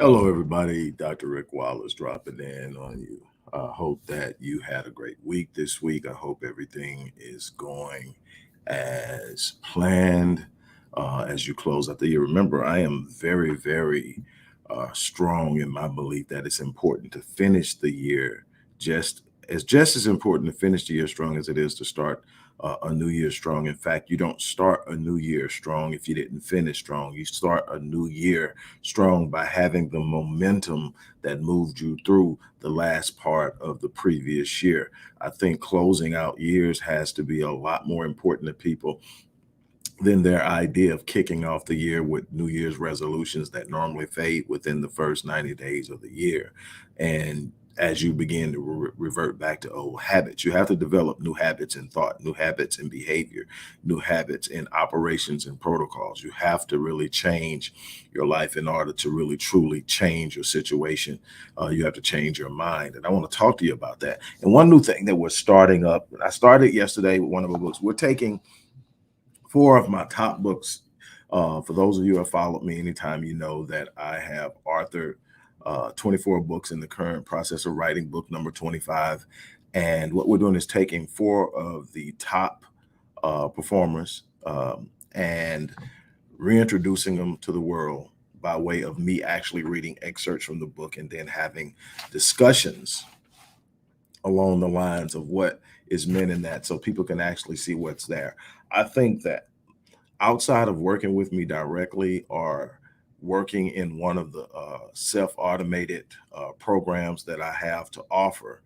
Hello, everybody. Dr. Rick Wallace dropping in on you. I hope that you had a great week this week. I hope everything is going as planned as you close out the year. Remember, I am very strong in my belief that it's important to finish the year just as important to finish the year strong as it is to start a new year strong. In fact, you don't start a new year strong if you didn't finish strong. You start a new year strong by having the momentum that moved you through the last part of the previous year. I think closing out years has to be a lot more important to people than their idea of kicking off the year with New Year's resolutions that normally fade within the first 90 days of the year. And as you begin to revert back to old habits, you have to develop new habits in thought, new habits in behavior, new habits in operations and protocols. You have to really change your life in order to really truly change your situation. You have to change your mind. And I want to talk to you about that. And one new thing that we're starting up, I started yesterday with one of my books. We're taking four of my top books. For those of you who have followed me anytime, you know that I have authored 24 books in the current process of writing book number 25. And what we're doing is taking four of the top performers and reintroducing them to the world by way of me actually reading excerpts from the book and then having discussions along the lines of what is meant in that so people can actually see what's there. I think that outside of working with me directly or working in one of the self-automated programs that I have to offer,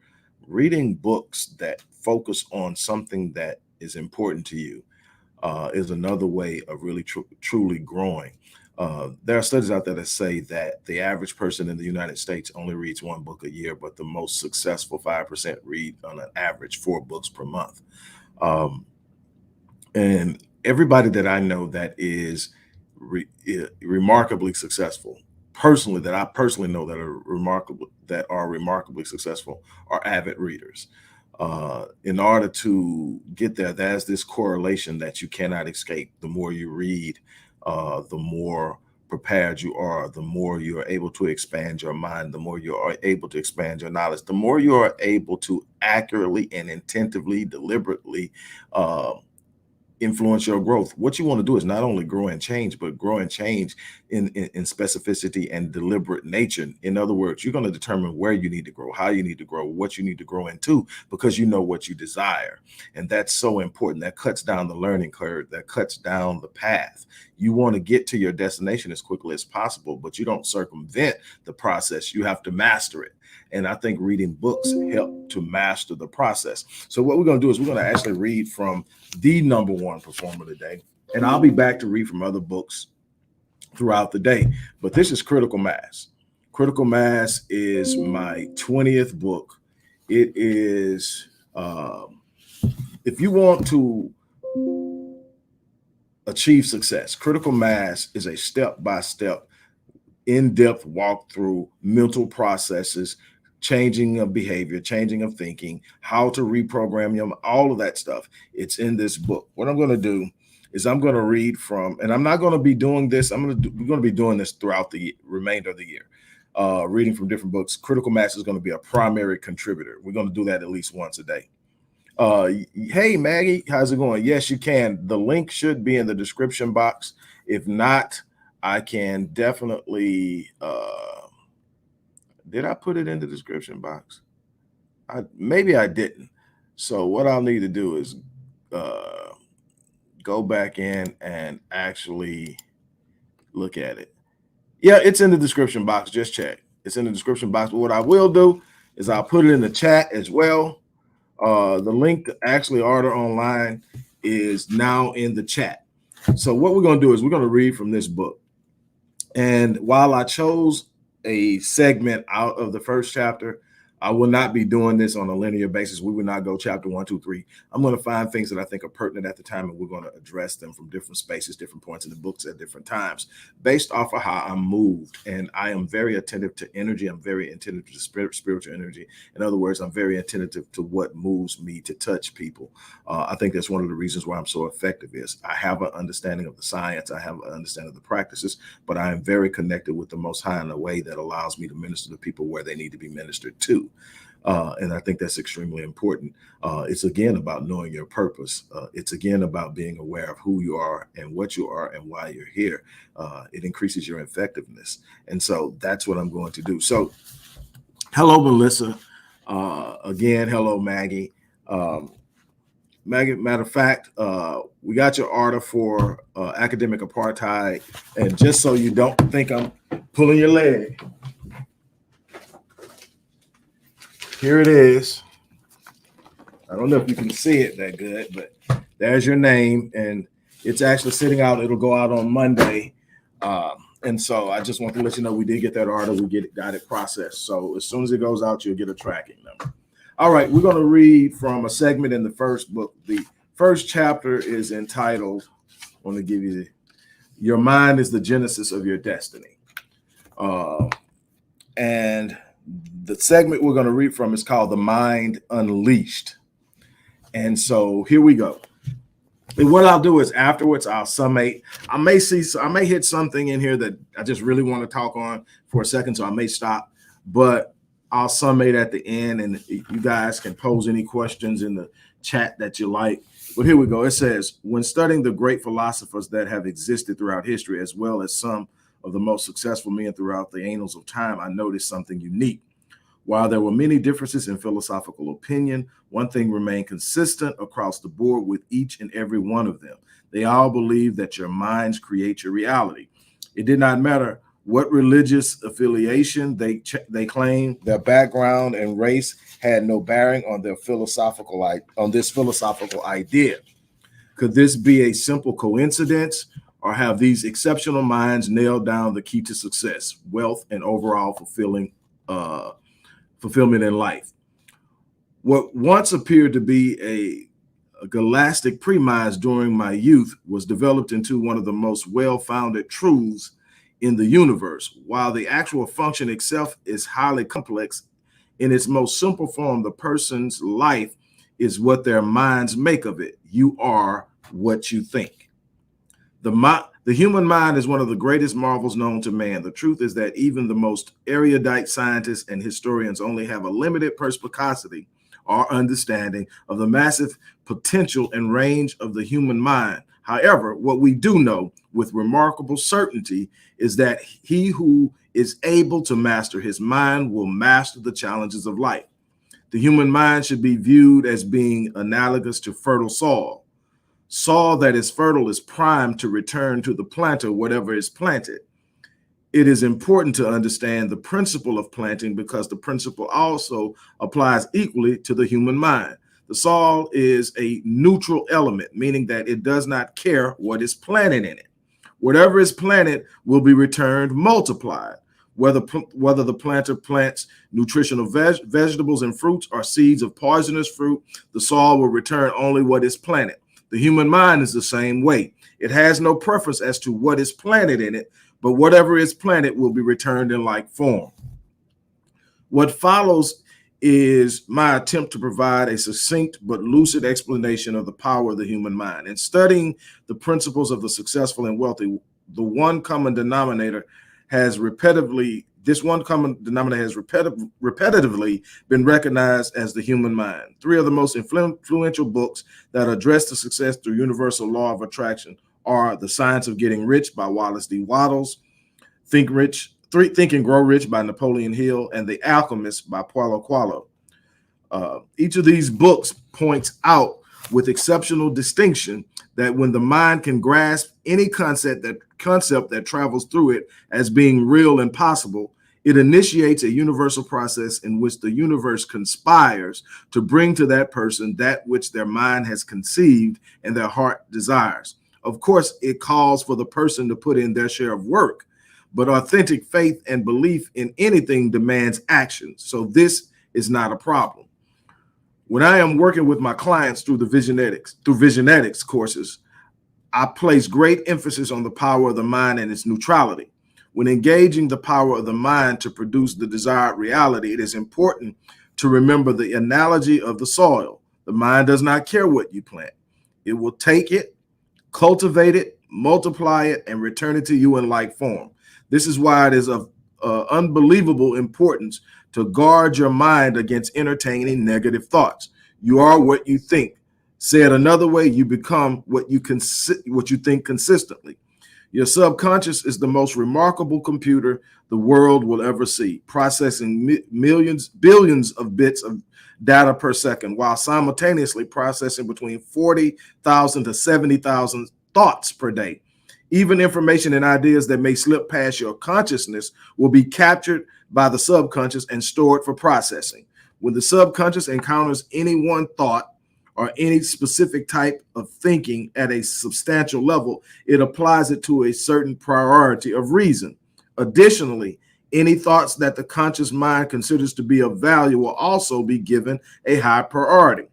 reading books that focus on something that is important to you is another way of really truly growing. There are studies out there that say that the average person in the United States only reads one book a year, but the most successful 5% read on an average 4 books per month. Um, and everybody that I know that is remarkably successful, personally, that I personally know that are remarkably successful, are avid readers. In order to get there, there's this correlation that you cannot escape. The more you read, the more prepared you are, the more you are able to expand your mind, the more you are able to expand your knowledge, the more you are able to accurately and intentively, deliberately influence your growth. What you want to do is not only grow and change, but grow and change in specificity and deliberate nature. In other words, you're going to determine where you need to grow, how you need to grow, what you need to grow into, because you know what you desire. And that's so important. That cuts down the learning curve, that cuts down the path. You want to get to your destination as quickly as possible, but you don't circumvent the process. You have to master it. And I think reading books help to master the process. So what we're going to do is we're going to actually read from the number one performer today. And I'll be back to read from other books throughout the day. But this is Critical Mass. Critical Mass is my 20th book. It is, if you want to achieve success, Critical Mass is a step-by-step, in-depth walkthrough mental processes, changing of behavior, changing of thinking, how to reprogram them, all of that stuff. It's in this book. What I'm going to do is I'm going to read from, and I'm not going to be doing this. We're going to be doing this throughout the remainder of the year, reading from different books. Critical Mass is going to be a primary contributor. We're going to do that at least once a day. Hey, Maggie, how's it going? Yes, you can. The link should be in the description box. If not, I can definitely, did I put it in the description box? Maybe I didn't. So what I'll need to do is go back in and actually look at it. Yeah, it's in the description box. Just check. It's in the description box. But what I will do is I'll put it in the chat as well. The link to actually order online is now in the chat. So what we're going to do is we're going to read from this book. And while I chose a segment out of the first chapter, I will not be doing this on a linear basis. We will not go chapter 1, 2, 3. I'm going to find things that I think are pertinent at the time, and we're going to address them from different spaces, different points in the books at different times, based off of how I'm moved. And I am very attentive to energy. I'm very attentive to spiritual energy. In other words, I'm very attentive to what moves me to touch people. I think that's one of the reasons why I'm so effective is I have an understanding of the science. I have an understanding of the practices, but I am very connected with the Most High in a way that allows me to minister to people where they need to be ministered to. And I think that's extremely important. It's again about knowing your purpose. It's again about being aware of who you are and what you are and why you're here. It increases your effectiveness. And so that's what I'm going to do. So hello, Melissa. Again, hello, Maggie. Maggie, matter of fact, we got your order for academic apartheid. And just so you don't think I'm pulling your leg, here it is. I don't know if you can see it that good, but there's your name, and it's actually sitting out. It'll go out on Monday. And so I just want to let you know we did get that order. We got it processed. So as soon as it goes out, you'll get a tracking number. All right, we're going to read from a segment in the first book. The first chapter is entitled, I want to give you, Your Mind is the Genesis of Your Destiny. And the segment we're going to read from is called The Mind Unleashed. And so here we go. And what I'll do is afterwards, I'll summate. I may hit something in here that I just really want to talk on for a second, so I may stop, but I'll summate at the end, and you guys can pose any questions in the chat that you like. But here we go. It says, when studying the great philosophers that have existed throughout history, as well as some of the most successful men throughout the annals of time, I noticed something unique. While there were many differences in philosophical opinion, one thing remained consistent across the board with each and every one of them. They all believed that your minds create your reality. It did not matter what religious affiliation they claimed, their background and race had no bearing on this philosophical idea. Could this be a simple coincidence, or have these exceptional minds nailed down the key to success, wealth, and overall fulfillment in life? What once appeared to be a galactic premise during my youth was developed into one of the most well-founded truths in the universe. While the actual function itself is highly complex, in its most simple form, the person's life is what their minds make of it. You are what you think. The human mind is one of the greatest marvels known to man. The truth is that even the most erudite scientists and historians only have a limited perspicacity or understanding of the massive potential and range of the human mind. However, what we do know with remarkable certainty is that he who is able to master his mind will master the challenges of life. The human mind should be viewed as being analogous to fertile soil. Soil that is fertile is primed to return to the planter whatever is planted. It is important to understand the principle of planting because the principle also applies equally to the human mind. The soil is a neutral element, meaning that it does not care what is planted in it. Whatever is planted will be returned multiplied. Whether the planter plants nutritional vegetables and fruits or seeds of poisonous fruit, the soil will return only what is planted. The human mind is the same way. It has no preference as to what is planted in it, but whatever is planted will be returned in like form. What follows is my attempt to provide a succinct but lucid explanation of the power of the human mind. In studying the principles of the successful and wealthy, the one common denominator has repetitively been recognized as the human mind. Three of the most influential books that address the success through universal law of attraction are The Science of Getting Rich by Wallace D. Wattles, Think and Grow Rich by Napoleon Hill, and The Alchemist by Paulo Coelho. Each of these books points out with exceptional distinction that when the mind can grasp any concept that travels through it as being real and possible, it initiates a universal process in which the universe conspires to bring to that person that which their mind has conceived and their heart desires. Of course, it calls for the person to put in their share of work, but authentic faith and belief in anything demands action. So this is not a problem. When I am working with my clients through Visionetics courses, I place great emphasis on the power of the mind and its neutrality. When engaging the power of the mind to produce the desired reality, it is important to remember the analogy of the soil. The mind does not care what you plant. It will take it, cultivate it, multiply it, and return it to you in like form. This is why it is of unbelievable importance to guard your mind against entertaining negative thoughts. You are what you think. Said another way, you become what you think consistently. Your subconscious is the most remarkable computer the world will ever see, processing billions of bits of data per second, while simultaneously processing between 40,000 to 70,000 thoughts per day. Even information and ideas that may slip past your consciousness will be captured by the subconscious and stored for processing. When the subconscious encounters any one thought or any specific type of thinking at a substantial level, it applies it to a certain priority of reason. Additionally, any thoughts that the conscious mind considers to be of value will also be given a high priority.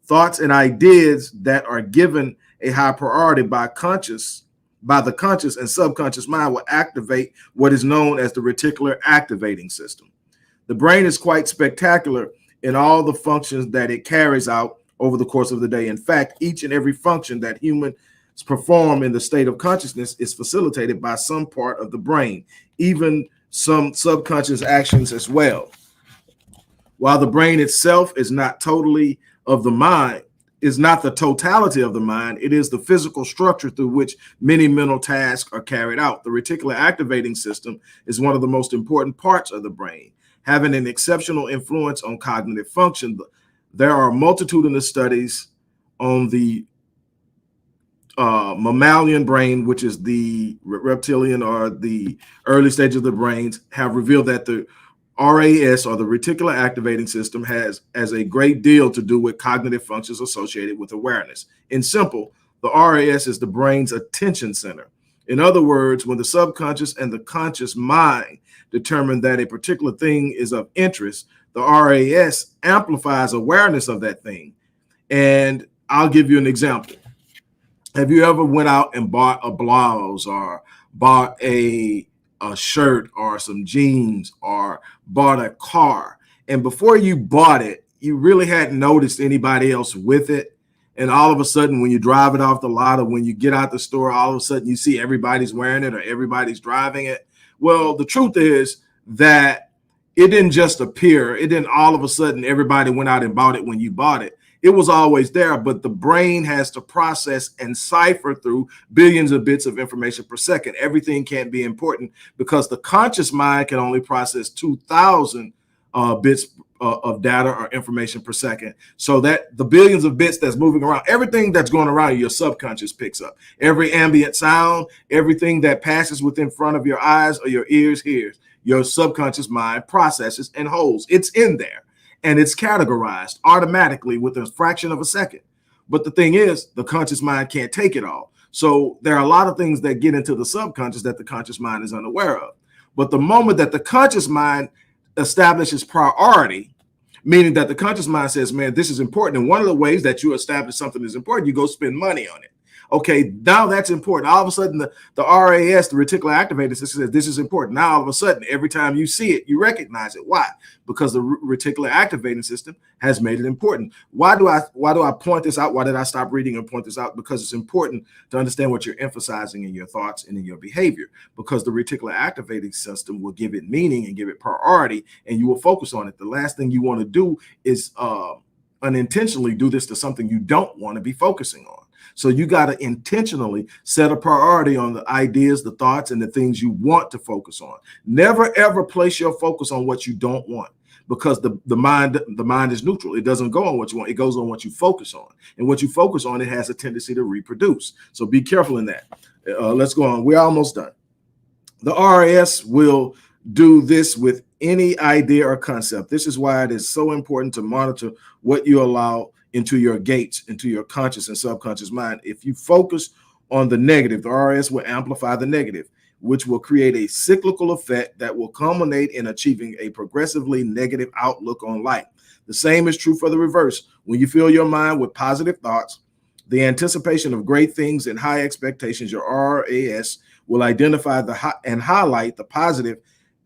Thoughts and ideas that are given a high priority by the conscious and subconscious mind will activate what is known as the reticular activating system. The brain is quite spectacular in all the functions that it carries out over the course of the day. In fact, each and every function that humans perform in the state of consciousness is facilitated by some part of the brain, even some subconscious actions as well. While the brain itself is not totally of the mind, is not the totality of the mind, it is the physical structure through which many mental tasks are carried out. The reticular activating system is one of the most important parts of the brain, having an exceptional influence on cognitive function. There are a multitude of studies on the mammalian brain, which is the reptilian or the early stage of the brains, have revealed that the RAS, or the reticular activating system, has a great deal to do with cognitive functions associated with awareness. In simple, the RAS is the brain's attention center. In other words, when the subconscious and the conscious mind determine that a particular thing is of interest, the RAS amplifies awareness of that thing. And I'll give you an example. Have you ever went out and bought a blouse or bought a shirt or some jeans or bought a car, and before you bought it, you really hadn't noticed anybody else with it, and all of a sudden when you drive it off the lot or when you get out the store, all of a sudden you see everybody's wearing it or everybody's driving it? Well, the truth is that it didn't just appear. It didn't all of a sudden everybody went out and bought it when you bought it. It was always there, but the brain has to process and cipher through billions of bits of information per second. Everything can't be important because the conscious mind can only process 2,000 bits of data or information per second. So that the billions of bits that's moving around, everything that's going around, your subconscious picks up. Every ambient sound, everything that passes within front of your eyes or your ears hears, your subconscious mind processes and holds. It's in there. And it's categorized automatically with a fraction of a second. But the thing is, the conscious mind can't take it all. So there are a lot of things that get into the subconscious that the conscious mind is unaware of. But the moment that the conscious mind establishes priority, meaning that the conscious mind says, man, this is important. And one of the ways that you establish something is important, you go spend money on it. Okay, now that's important. All of a sudden, the RAS, the reticular activator system, says this is important. Now, all of a sudden, every time you see it, you recognize it. Why? Because the reticular activating system has made it important. Why do I point this out? Why did I stop reading and point this out? Because it's important to understand what you're emphasizing in your thoughts and in your behavior. Because the reticular activating system will give it meaning and give it priority, and you will focus on it. The last thing you want to do is unintentionally do this to something you don't want to be focusing on. So you got to intentionally set a priority on the ideas, the thoughts, and the things you want to focus on. Never, ever place your focus on what you don't want, because the mind is neutral. It doesn't go on what you want. It goes on what you focus on. And what you focus on, it has a tendency to reproduce. So be careful in that. Let's go on. We're almost done. The RAS will do this with any idea or concept. This is why it is so important to monitor what you allow into your gates, into your conscious and subconscious mind. If you focus on the negative, the RAS will amplify the negative. which will create a cyclical effect that will culminate in achieving a progressively negative outlook on life. The same is true for the reverse. When you fill your mind with positive thoughts, the anticipation of great things and high expectations, your RAS, will identify and highlight the positive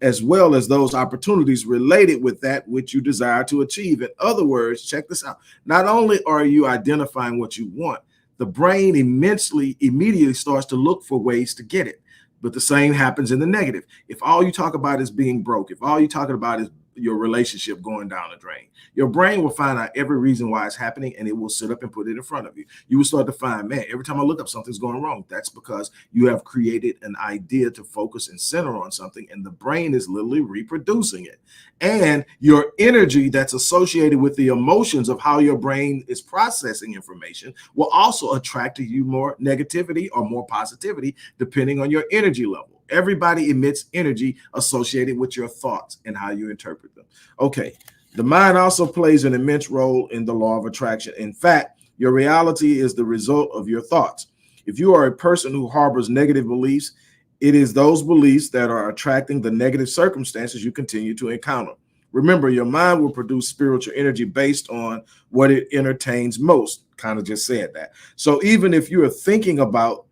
as well as those opportunities related with that which you desire to achieve. In other words, check this out. Not only are you identifying what you want, the brain immediately starts to look for ways to get it. But the same happens in the negative. If all you talk about is being broke, if all you're talking about is your relationship going down the drain, your brain will find out every reason why it's happening, and it will sit up and put it in front of you. You will start to find, man, every time I look up, something's going wrong. That's because you have created an idea to focus and center on something, and the brain is literally reproducing it. And your energy that's associated with the emotions of how your brain is processing information will also attract to you more negativity or more positivity, depending on your energy level. Everybody emits energy associated with your thoughts and how you interpret them. Okay. The mind also plays an immense role in the law of attraction. In fact, your reality is the result of your thoughts. If you are a person who harbors negative beliefs, it is those beliefs that are attracting the negative circumstances you continue to encounter. Remember, your mind will produce spiritual energy based on what it entertains most. Kind of just said that. So even if you are thinking about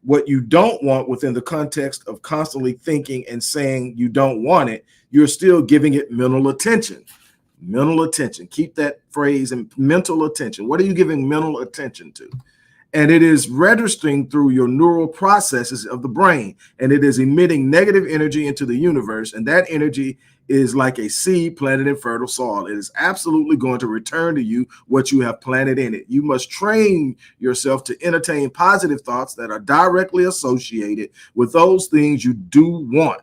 what you don't want within the context of constantly thinking and saying you don't want it, you're still giving it mental attention. Mental attention. Keep that phrase in mental attention. What are you giving mental attention to? And it is registering through your neural processes of the brain, and it is emitting negative energy into the universe. And that energy is like a seed planted in fertile soil. It is absolutely going to return to you what you have planted in it. You must train yourself to entertain positive thoughts that are directly associated with those things you do want.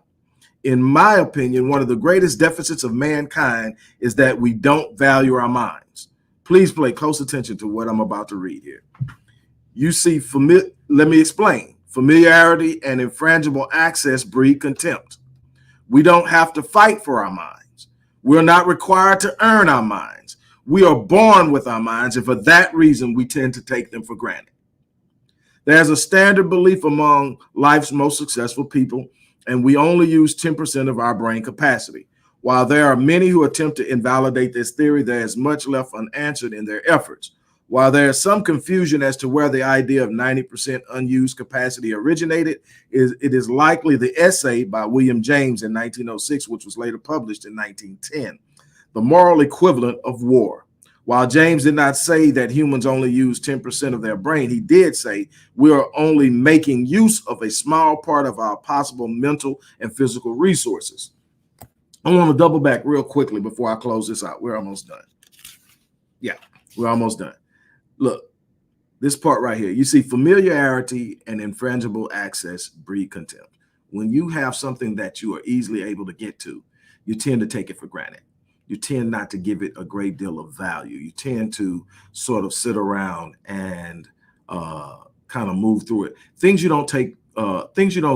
In my opinion, one of the greatest deficits of mankind is that we don't value our minds. Please pay close attention to what I'm about to read here. You see, let me explain. Familiarity and infrangible access breed contempt. We don't have to fight for our minds. We're not required to earn our minds. We are born with our minds, and for that reason, we tend to take them for granted. There's a standard belief among life's most successful people, and we only use 10% of our brain capacity. While there are many who attempt to invalidate this theory, there is much left unanswered in their efforts. While there is some confusion as to where the idea of 90% unused capacity originated, it is likely the essay by William James in 1906, which was later published in 1910, The Moral Equivalent of War. While James did not say that humans only use 10% of their brain, he did say we are only making use of a small part of our possible mental and physical resources. I want to double back real quickly before I close this out. We're almost done. Yeah, we're almost done. Look, this part right here, you see familiarity and infrangible access breed contempt. When you have something that you are easily able to get to, you tend to take it for granted. You tend not to give it a great deal of value. You tend to sort of sit around and kind of move through it. Things you don't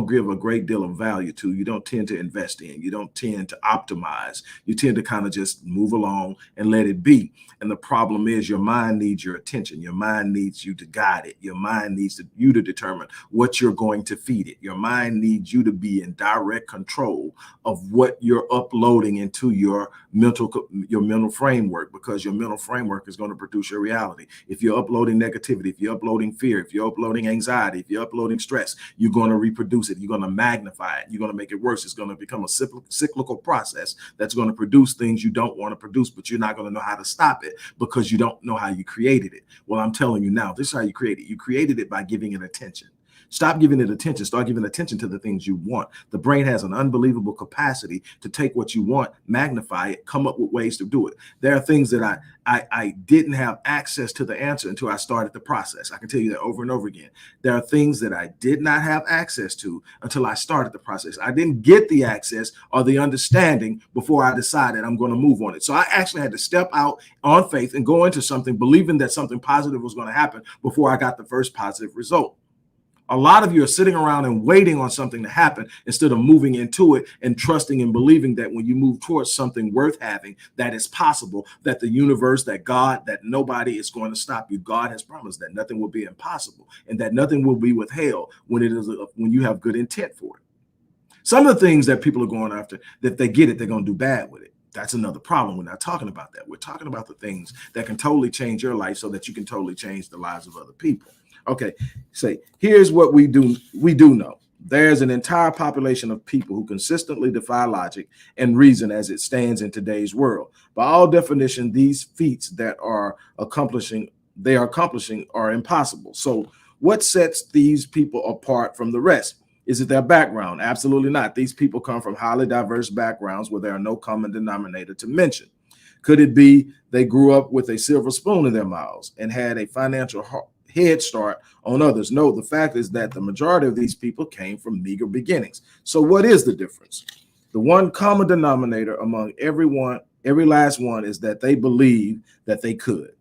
give a great deal of value to, you don't tend to invest in. You don't tend to optimize. You tend to kind of just move along and let it be. And the problem is your mind needs your attention. Your mind needs you to guide it. Your mind needs you to determine what you're going to feed it. Your mind needs you to be in direct control of what you're uploading into your mental framework, because your mental framework is going to produce your reality. If you're uploading negativity, if you're uploading fear, if you're uploading anxiety, if you're uploading stress, you're going to reproduce it. You're going to magnify it. You're going to make it worse. It's going to become a cyclical process that's going to produce things you don't want to produce, but you're not going to know how to stop it because you don't know how you created it. Well, I'm telling you now, this is how you create it. You created it by giving it attention. Stop giving it attention. Start giving attention to the things you want. The brain has an unbelievable capacity to take what you want, magnify it, come up with ways to do it. There are things that I didn't have access to the answer until I started the process. I can tell you that over and over again. There are things that I did not have access to until I started the process. I didn't get the access or the understanding before I decided I'm going to move on it. So I actually had to step out on faith and go into something believing that something positive was going to happen before I got the first positive result. A lot of you are sitting around and waiting on something to happen instead of moving into it and trusting and believing that when you move towards something worth having, that is possible, that the universe, that God, that nobody is going to stop you. God has promised that nothing will be impossible and that nothing will be withheld when you have good intent for it. Some of the things that people are going after, that they get it, they're going to do bad with it. That's another problem. We're not talking about that. We're talking about the things that can totally change your life so that you can totally change the lives of other people. Okay, say, here's what we do. We do know there's an entire population of people who consistently defy logic and reason as it stands in today's world. By all definition, these feats that they are accomplishing are impossible. So what sets these people apart from the rest? Is it their background? Absolutely not. These people come from highly diverse backgrounds where there are no common denominator to mention. Could it be they grew up with a silver spoon in their mouths and had a financial head start on others? No, the fact is that the majority of these people came from meager beginnings. So what is the difference? The one common denominator among every last one, is that they believe that they could.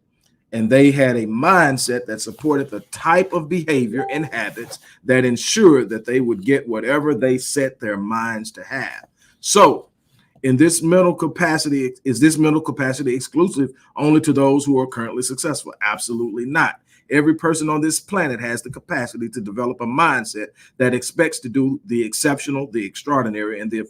And they had a mindset that supported the type of behavior and habits that ensured that they would get whatever they set their minds to have. So, is this mental capacity exclusive only to those who are currently successful? Absolutely not. Every person on this planet has the capacity to develop a mindset that expects to do the exceptional, the extraordinary, and the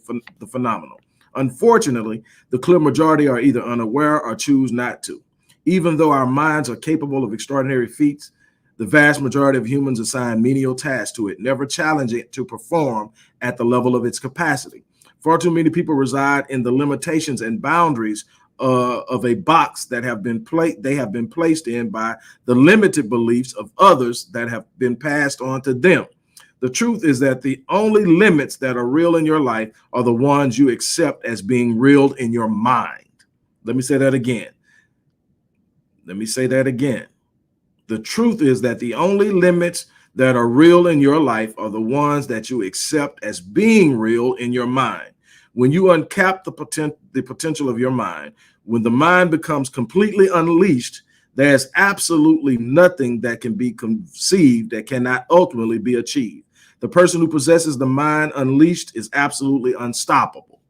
phenomenal. Unfortunately, the clear majority are either unaware or choose not to. Even though our minds are capable of extraordinary feats, the vast majority of humans assign menial tasks to it, never challenge it to perform at the level of its capacity. Far too many people reside in the limitations and boundaries of a box that they have been placed in by the limited beliefs of others that have been passed on to them. The truth is that the only limits that are real in your life are the ones you accept as being real in your mind. Let me say that again. The truth is that the only limits that are real in your life are the ones that you accept as being real in your mind. When you uncap the potential of your mind, when the mind becomes completely unleashed, there's absolutely nothing that can be conceived that cannot ultimately be achieved. The person who possesses the mind unleashed is absolutely unstoppable.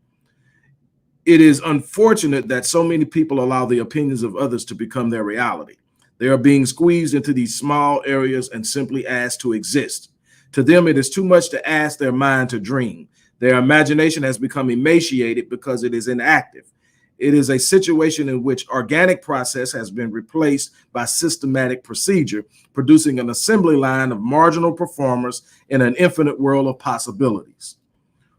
It is unfortunate that so many people allow the opinions of others to become their reality. They are being squeezed into these small areas and simply asked to exist. To them, it is too much to ask their mind to dream. Their imagination has become emaciated because it is inactive. It is a situation in which organic process has been replaced by systematic procedure, producing an assembly line of marginal performers in an infinite world of possibilities.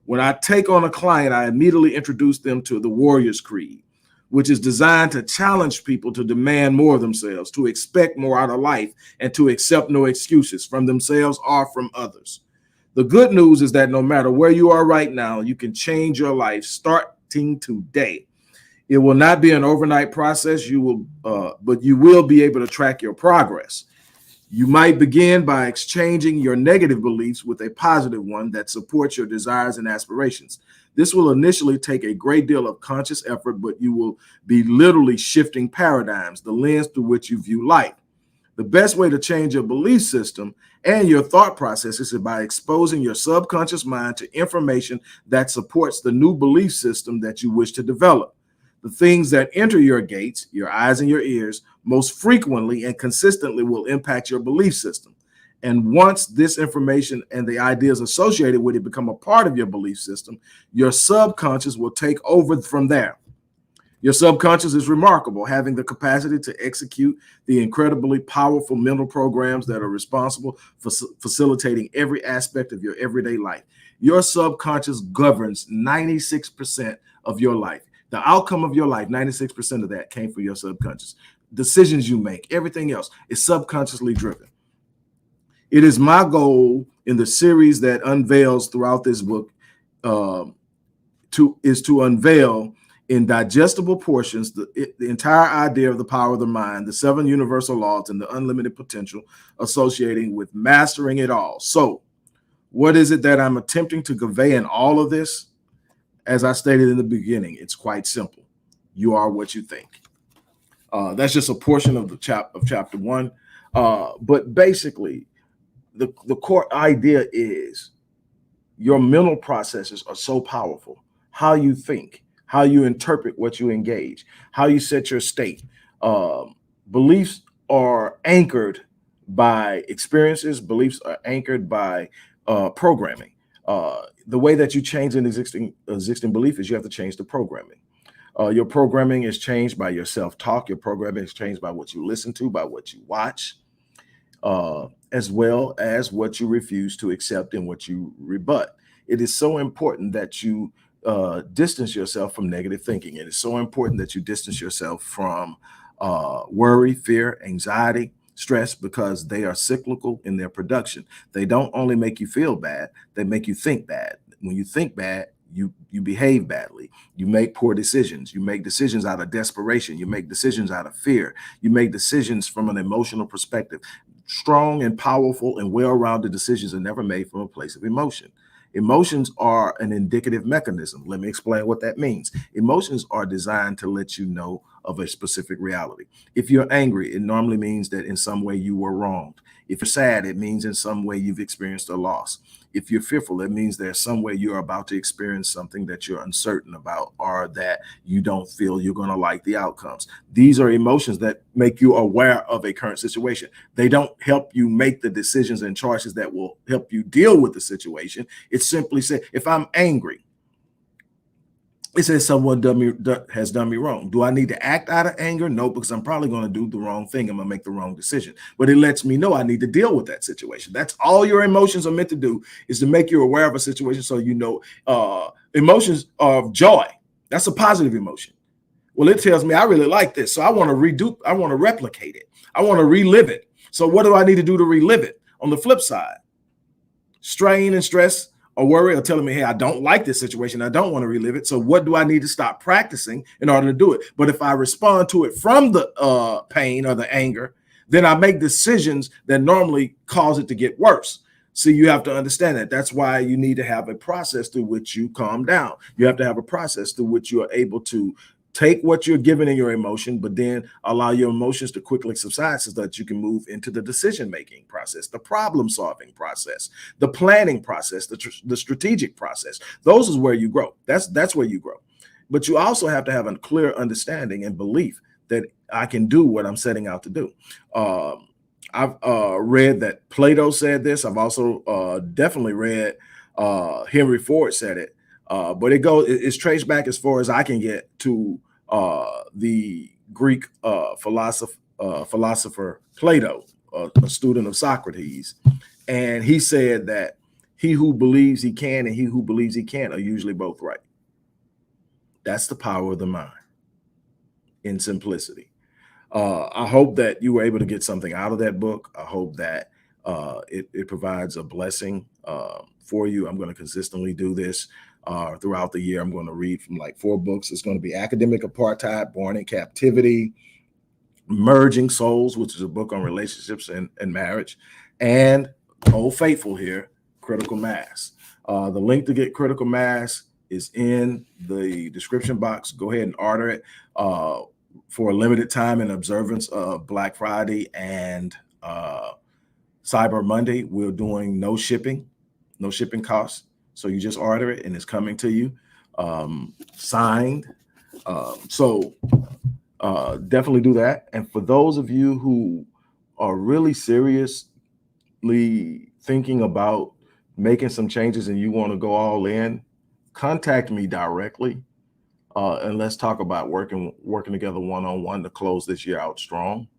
When I take on a client, I immediately introduce them to the Warrior's Creed, which is designed to challenge people to demand more of themselves, to expect more out of life, and to accept no excuses from themselves or from others. The good news is that no matter where you are right now, you can change your life starting today. It will not be an overnight process, but you will be able to track your progress. You might begin by exchanging your negative beliefs with a positive one that supports your desires and aspirations. This will initially take a great deal of conscious effort, but you will be literally shifting paradigms, the lens through which you view life. The best way to change your belief system and your thought processes is by exposing your subconscious mind to information that supports the new belief system that you wish to develop. The things that enter your gates, your eyes and your ears, most frequently and consistently will impact your belief system. And once this information and the ideas associated with it become a part of your belief system, your subconscious will take over from there. Your subconscious is remarkable, having the capacity to execute the incredibly powerful mental programs that are responsible for facilitating every aspect of your everyday life. Your subconscious governs 96% of your life. The outcome of your life, 96% of that came from your subconscious. Decisions you make, everything else is subconsciously driven. It is my goal in the series that unveils throughout this book to unveil in digestible portions the entire idea of the power of the mind, the 7 universal laws, and the unlimited potential associating with mastering it all. So, what is it that I'm attempting to convey in all of this? As I stated in the beginning, it's quite simple. You are what you think. That's just a portion of chapter 1. But basically, the core idea is your mental processes are so powerful. How you think, how you interpret what you engage, how you set your state. Beliefs are anchored by experiences. Beliefs are anchored by programming. the way that you change an existing belief is you have to change the programming. Your programming is changed by your self-talk. Your programming is changed by what you listen to, by what you watch, as well as what you refuse to accept and what you rebut. It is so important that you distance yourself from negative thinking. It is so important that you distance yourself from worry, fear, anxiety, stress, because they are cyclical in their production. They don't only make you feel bad, they make you think bad. When you think bad, you behave badly. You make poor decisions. You make decisions out of desperation. You make decisions out of fear. You make decisions from an emotional perspective. Strong and powerful and well-rounded decisions are never made from a place of emotion. Emotions are an indicative mechanism. Let me explain what that means. Emotions are designed to let you know of a specific reality. If you're angry, it normally means that in some way you were wronged. If you're sad, it means in some way you've experienced a loss. If you're fearful, it means there's some way you're about to experience something that you're uncertain about, or that you don't feel you're going to like the outcomes. These are emotions that make you aware of a current situation. They don't help you make the decisions and choices that will help you deal with the situation. It simply says, if I'm angry, it says someone has done me wrong. Do I need to act out of anger? No, because I'm probably going to do the wrong thing. I'm going to make the wrong decision. But it lets me know I need to deal with that situation. That's all your emotions are meant to do, is to make you aware of a situation so you know. Emotions of joy, that's a positive emotion. Well, it tells me I really like this, so I want to replicate it. I want to relive it. So what do I need to do to relive it? On the flip side, strain and stress or worry are telling me, hey, I don't like this situation. I don't want to relive it. So what do I need to stop practicing in order to do it? But if I respond to it from the pain or the anger, then I make decisions that normally cause it to get worse. So you have to understand that. That's why you need to have a process through which you calm down. You have to have a process through which you are able to take what you're given in your emotion, but then allow your emotions to quickly subside so that you can move into the decision-making process, the problem-solving process, the planning process, the strategic process. Those is where you grow. That's where you grow. But you also have to have a clear understanding and belief that I can do what I'm setting out to do. I've read that Plato said this. I've also definitely read Henry Ford said it. But it's traced back as far as I can get to the Greek philosopher Plato, a student of Socrates. And he said that he who believes he can and he who believes he can't are usually both right. That's the power of the mind in simplicity. I hope that you were able to get something out of that book. I hope that it provides a blessing for you. I'm going to consistently do this throughout the year. I'm going to read from like 4 books. It's going to be Academic Apartheid, Born in Captivity, Merging Souls, which is a book on relationships and marriage, and Old Faithful here, Critical Mass. The link to get Critical Mass is in the description box. Go ahead and order it for a limited time in observance of Black Friday and Cyber Monday. We're doing no shipping costs. So you just order it and it's coming to you signed. So definitely do that. And for those of you who are really seriously thinking about making some changes and you want to go all in, contact me directly. And let's talk about working together one-on-one to close this year out strong.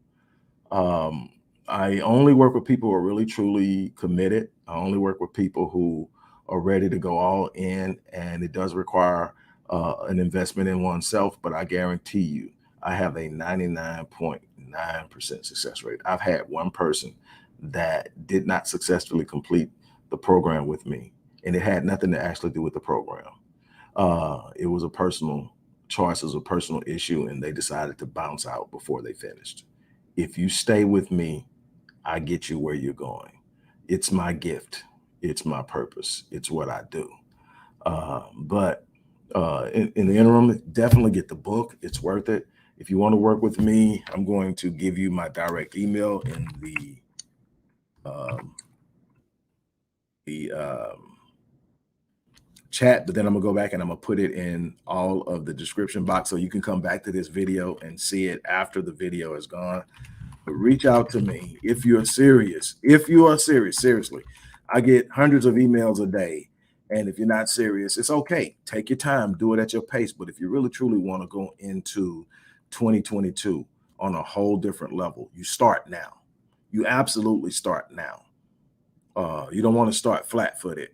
I only work with people who are really truly committed. I only work with people who are ready to go all in, and it does require an investment in oneself, but I guarantee you, I have a 99.9% success rate. I've had one person that did not successfully complete the program with me, and it had nothing to actually do with the program. It was a personal choice, it was a personal issue, and they decided to bounce out before they finished. If you stay with me, I get you where you're going. It's my gift. It's my purpose. It's what I do. But in the interim, definitely get the book. It's worth it. If you want to work with me, I'm going to give you my direct email in the chat, but then I'm gonna go back and I'm gonna put it in all of the description box so you can come back to this video and see it after the video is gone. But reach out to me if you're serious. If you are serious, seriously. I get hundreds of emails a day, And if you're not serious, it's okay. Take your time, do it at your pace. But if you really truly want to go into 2022 on a whole different level, you start now. You absolutely start now. You don't want to start flat-footed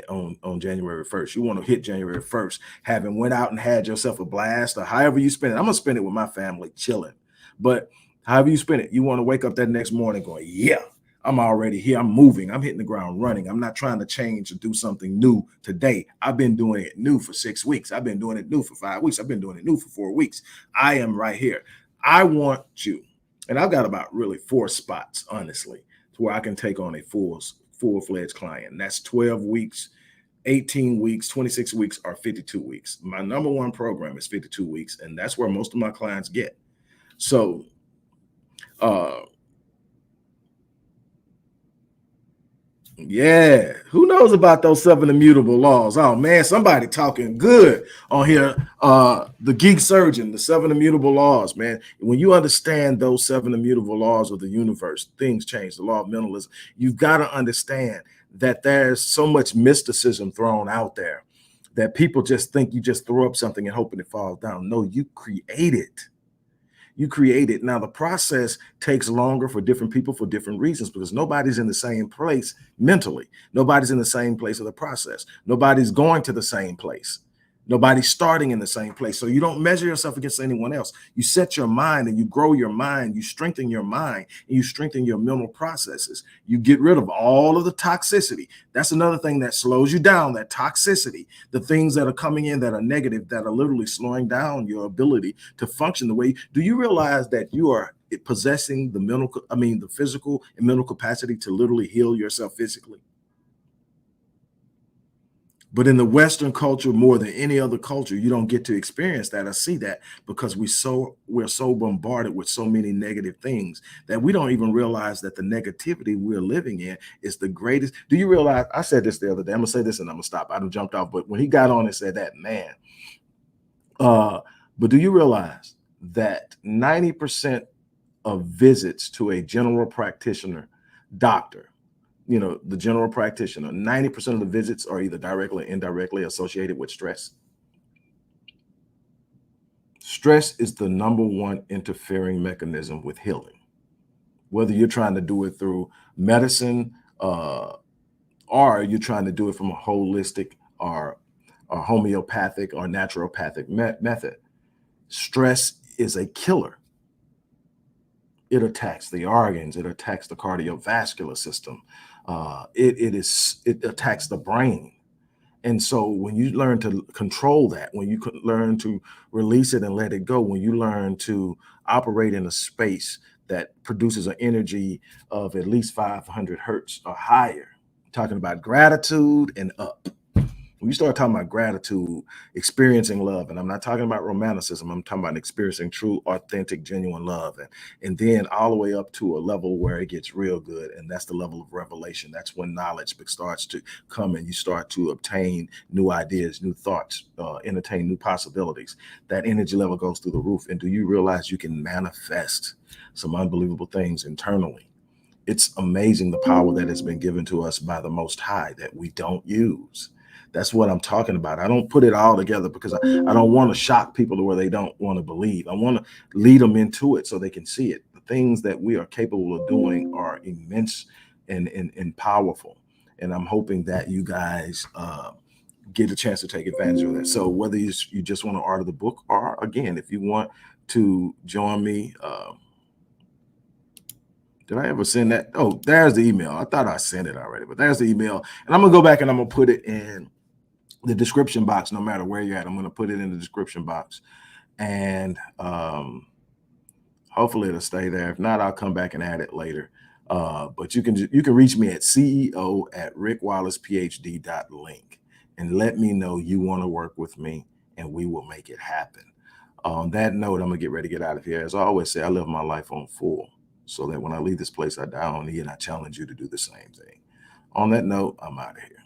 on January 1st. You want to hit January 1st, having went out and had yourself a blast, or however you spend it. I'm gonna spend it with my family, chilling. But however you spend it, you want to wake up that next morning going, yeah, I'm already here. I'm moving. I'm hitting the ground running. I'm not trying to change or do something new today. I've been doing it new for 6 weeks. I've been doing it new for 5 weeks. I've been doing it new for 4 weeks. I am right here. I want you, and I've got about really 4 spots, honestly, to where I can take on a full-fledged client. And that's 12 weeks, 18 weeks, 26 weeks, or 52 weeks. My number one program is 52 weeks, and that's where most of my clients get. So, yeah, who knows about those 7 immutable laws? Oh man, somebody talking good on here. The geek surgeon, the 7 immutable laws, man. When you understand those 7 immutable laws of the universe, things change. The law of mentalism. You've got to understand that there's so much mysticism thrown out there that people just think you just throw up something and hoping it falls down. No, you create it. You create it. Now, the process takes longer for different people for different reasons, because nobody's in the same place mentally. Nobody's in the same place of the process. Nobody's going to the same place. Nobody's starting in the same place. So you don't measure yourself against anyone else. You set your mind and you grow your mind. You strengthen your mind and you strengthen your mental processes. You get rid of all of the toxicity. That's another thing that slows you down, that toxicity, the things that are coming in that are negative, that are literally slowing down your ability to function the way. Do you realize that you are possessing the physical and mental capacity to literally heal yourself physically? But in the Western culture, more than any other culture, you don't get to experience that or see that, because we're so bombarded with so many negative things that we don't even realize that the negativity we're living in is the greatest. Do you realize? I said this the other day. I'm gonna say this and I'm gonna stop. I done jumped off, but when he got on and said that, man. But do you realize that 90% of visits to a general practitioner doctor, the general practitioner, 90% of the visits are either directly or indirectly associated with stress? Stress is the number one interfering mechanism with healing. Whether you're trying to do it through medicine, or you're trying to do it from a holistic or homeopathic or naturopathic method, stress is a killer. It attacks the organs. It attacks the cardiovascular system. It attacks the brain. And so when you learn to control that, when you learn to release it and let it go, when you learn to operate in a space that produces an energy of at least 500 hertz or higher, talking about gratitude and up. When you start talking about gratitude, experiencing love, and I'm not talking about romanticism, I'm talking about experiencing true, authentic, genuine love, and then all the way up to a level where it gets real good, and that's the level of revelation. That's when knowledge starts to come and you start to obtain new ideas, new thoughts, entertain new possibilities. That energy level goes through the roof. And do you realize you can manifest some unbelievable things internally? It's amazing the power that has been given to us by the Most High that we don't use. That's what I'm talking about. I don't put it all together because I don't want to shock people to where they don't want to believe. I want to lead them into it so they can see it. The things that we are capable of doing are immense and powerful. And I'm hoping that you guys get a chance to take advantage of that. So whether you just want to order the book, or again, if you want to join me, did I ever send that? Oh, there's the email. I thought I sent it already, but there's the email. And I'm going to go back and I'm going to put it in the description box. No matter where you're at, I'm going to put it in the description box. And hopefully it'll stay there. If not, I'll come back and add it later. But you can reach me at ceo@rickwallacephd.link and let me know you want to work with me, and we will make it happen. On that note, I'm going to get ready to get out of here. As I always say, I live my life on full, so that when I leave this place, I die on E, and I challenge you to do the same thing. On that note, I'm out of here.